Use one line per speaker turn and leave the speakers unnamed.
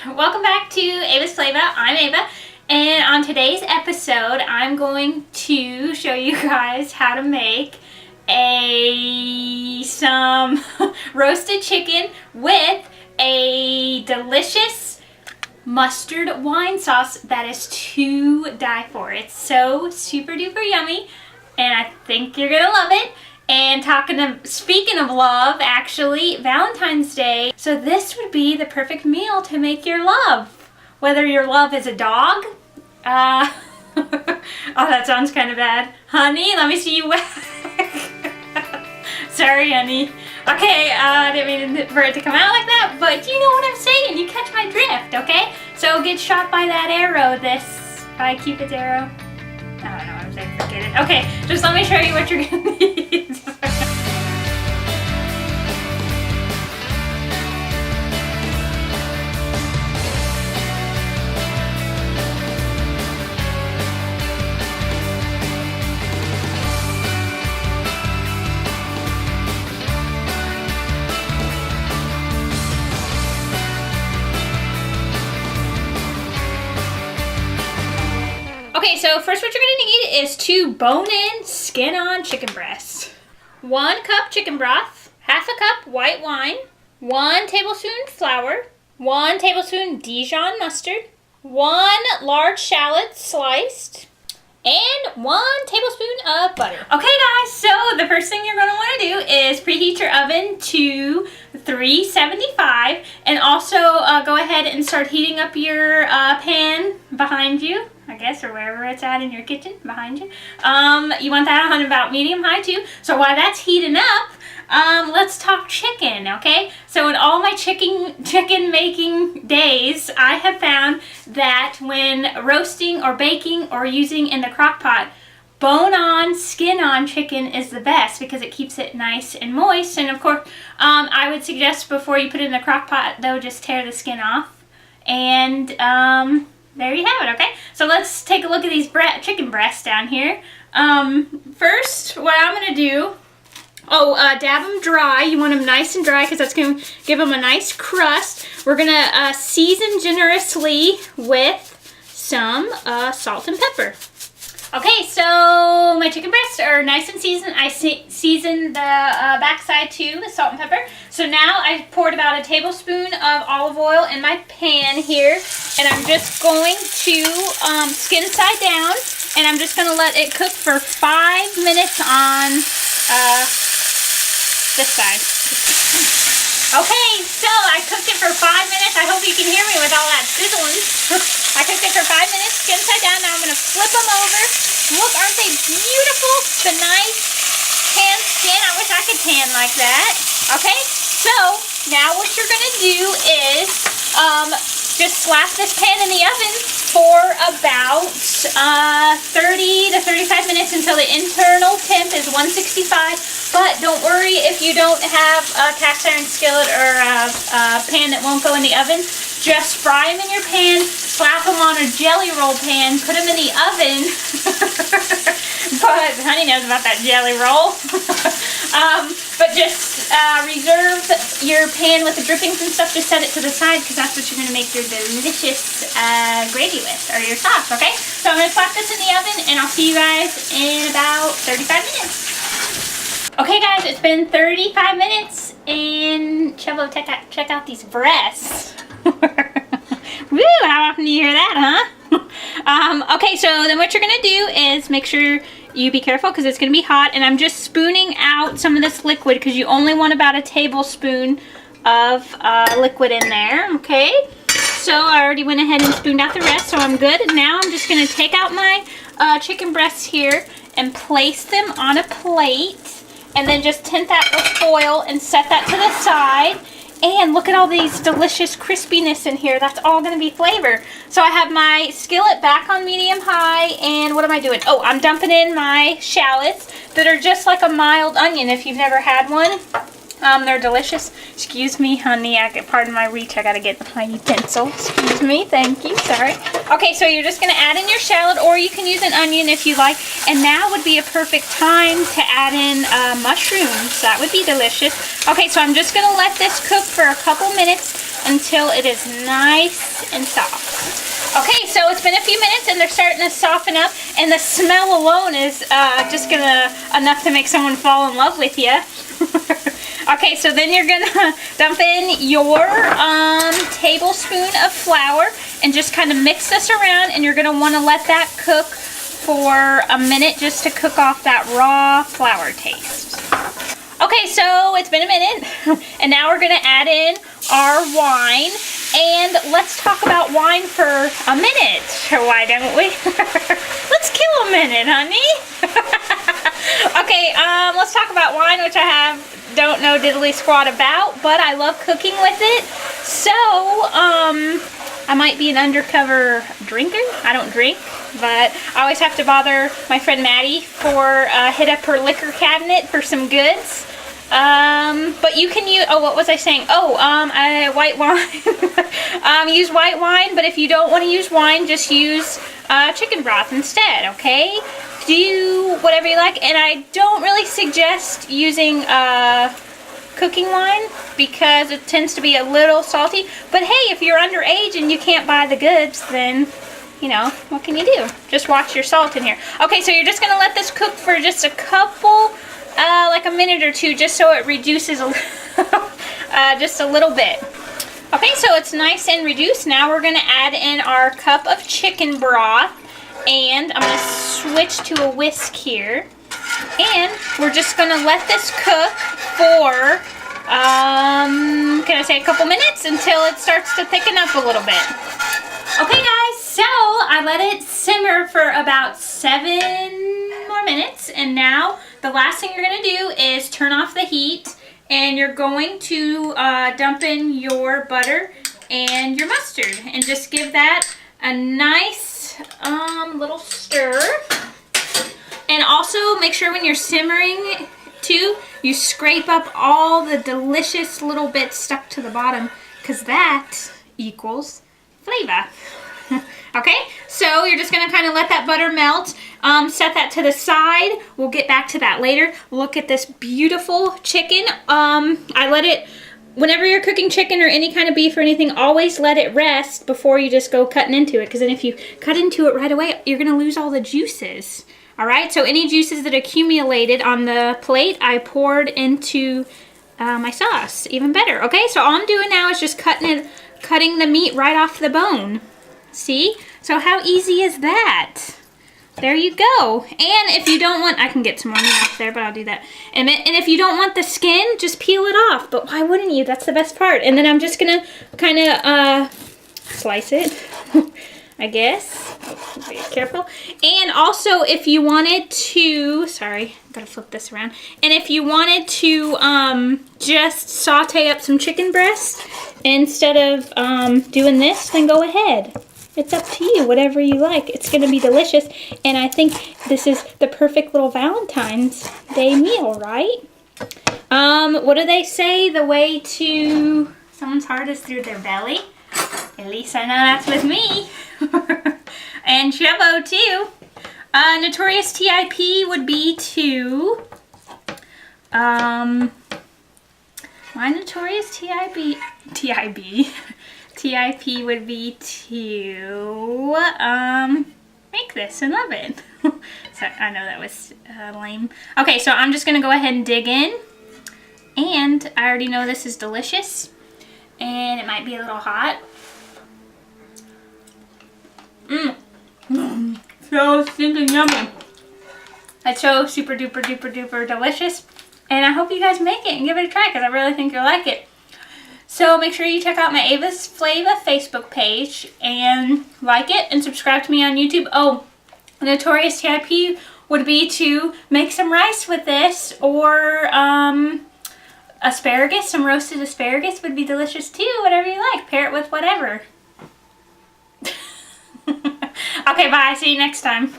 Welcome back to Ava'S Flava. I'm Ava, and on today's episode, I'm going to show you guys how to make some roasted chicken with a delicious mustard wine sauce that is to die for. It's so super duper yummy, and I think you're gonna love it. And speaking of love, actually, Valentine's Day. So this would be the perfect meal to make your love. Whether your love is a dog. Oh, that sounds kind of bad. Honey, let me see you whack. Sorry, honey. Okay, I didn't mean for it to come out like that, but you know what I'm saying. You catch my drift, okay? So get shot by that arrow, by Cupid's arrow. I don't know what I'm saying, forget it. Okay, just let me show you what you're gonna need. Okay, so first what you're going to need is 2 bone-in, skin-on chicken breasts, 1 cup chicken broth, half a cup white wine, 1 tablespoon flour, 1 tablespoon Dijon mustard, 1 large shallot sliced, and 1 tablespoon of butter. Okay guys, so the first thing you're going to want to do is preheat your oven to 375, and also go ahead and start heating up your pan behind you, I guess, or wherever it's at in your kitchen, behind you. You want that on about medium-high too. So while that's heating up, let's talk chicken, okay? So in all my chicken making days, I have found that when roasting or baking or using in the crock pot, bone-on, skin-on chicken is the best because it keeps it nice and moist. And of course, I would suggest before you put it in the crock pot, though, just tear the skin off. And there you have it, okay? So let's take a look at these chicken breasts down here. First, what I'm going to do, dab them dry. You want them nice and dry because that's going to give them a nice crust. We're going to season generously with some salt and pepper. Okay, so my chicken breasts are nice and seasoned. I seasoned the backside too with salt and pepper. So now I poured about a tablespoon of olive oil in my pan here, and I'm just going to skin side down, and I'm just going to let it cook for 5 minutes on this side. Okay, so I cooked it for 5 minutes. I hope you can hear me with all that sizzling. I cooked it for 5 minutes, skin side down. Now I'm going to flip them over. Look, aren't they beautiful? The nice tan skin. I wish I could tan like that. Okay, so now what you're going to do is just slap this pan in the oven for about 30 to 35 minutes until the internal temp is 165. But don't worry if you don't have a cast iron skillet or a pan that won't go in the oven. Just fry them in your pan, slap them on a jelly roll pan, put them in the oven. But honey knows about that jelly roll. But just reserve your pan with the drippings and stuff. Just set it to the side because that's what you're going to make your delicious gravy with, or your sauce, okay? So I'm going to slap this in the oven, and I'll see you guys in about 35 minutes. Okay guys, it's been 35 minutes, and Chevo, check out these breasts. Woo, how often do you hear that, huh? Okay, so then what you're going to do is make sure you be careful because it's going to be hot, and I'm just spooning out some of this liquid because you only want about a tablespoon of liquid in there, okay? So I already went ahead and spooned out the rest, so I'm good. And now I'm just going to take out my chicken breasts here and place them on a plate. And then just tint that with foil and set that to the side. And look at all these delicious crispiness in here. That's all going to be flavor. So I have my skillet back on medium-high. And what am I doing? Oh, I'm dumping in my shallots that are just like a mild onion if you've never had one. They're delicious. Excuse me, honey. Pardon my reach. I gotta get my utensil. Excuse me. Thank you. Sorry. Okay, so you're just gonna add in your shallot, or you can use an onion if you like. And now would be a perfect time to add in mushrooms. That would be delicious. Okay, so I'm just gonna let this cook for a couple minutes. until it is nice and soft. Okay, so it's been a few minutes and they're starting to soften up, and the smell alone is just enough to make someone fall in love with you. Okay, so then you're gonna dump in your tablespoon of flour and just kind of mix this around, and you're gonna want to let that cook for a minute just to cook off that raw flour taste. Okay, so it's been a minute, and now we're gonna add in our wine, and let's talk about wine for a minute, why don't we? Let's kill a minute, honey. Okay, let's talk about wine, which I don't know diddly squat about, but I love cooking with it. So, I might be an undercover drinker. I don't drink, but I always have to bother my friend Maddie for hit up her liquor cabinet for some goods. But you can use, what was I saying? White wine. Use white wine, but if you don't want to use wine, just use chicken broth instead, okay? Do whatever you like, and I don't really suggest using cooking wine because it tends to be a little salty. But hey, if you're underage and you can't buy the goods, then, you know, what can you do? Just watch your salt in here. Okay, so you're just going to let this cook for just a couple, like a minute or two, just so it reduces just a little bit. Okay, so it's nice and reduced. Now we're going to add in our cup of chicken broth, and I'm going to switch to a whisk here. And we're just going to let this cook for, can I say a couple minutes, until it starts to thicken up a little bit. Okay guys, so I let it simmer for about 7 more minutes, and now the last thing you're going to do is turn off the heat, and you're going to dump in your butter and your mustard, and just give that a nice little stir. And also make sure when you're simmering too, you scrape up all the delicious little bits stuck to the bottom, because that equals flavor. Okay, so you're just going to kind of let that butter melt. Set that to the side. We'll get back to that later. Look at this beautiful chicken. I let it, whenever you're cooking chicken or any kind of beef or anything, always let it rest before you just go cutting into it, because then if you cut into it right away, you're going to lose all the juices. All right, so any juices that accumulated on the plate, I poured into my sauce. Even better. Okay, so all I'm doing now is just cutting the meat right off the bone. See? So how easy is that? There you go. And if you don't want, I can get some more meat off there, but I'll do that in a minute. And if you don't want the skin, just peel it off. But why wouldn't you? That's the best part. And then I'm just going to kind of slice it, I guess. Be careful. And also, if you wanted to, sorry, gotta flip this around. And if you wanted to just saute up some chicken breast instead of doing this, then go ahead. It's up to you, whatever you like. It's going to be delicious, and I think this is the perfect little Valentine's Day meal, right? What do they say? The way to someone's heart is through their belly. At least I know that's with me. And Chavo, too. Notorious TIP would be to... my notorious TIP would be to make this in oven. So I know that was lame. Okay, so I'm just going to go ahead and dig in. And I already know this is delicious. And it might be a little hot. So stinking yummy. It's so super duper duper duper delicious. And I hope you guys make it and give it a try, because I really think you'll like it. So make sure you check out my Ava'S Flava Facebook page and like it and subscribe to me on YouTube. Oh, Notorious TIP would be to make some rice with this, or asparagus, some roasted asparagus would be delicious too, whatever you like. Pair it with whatever. Okay, bye. See you next time.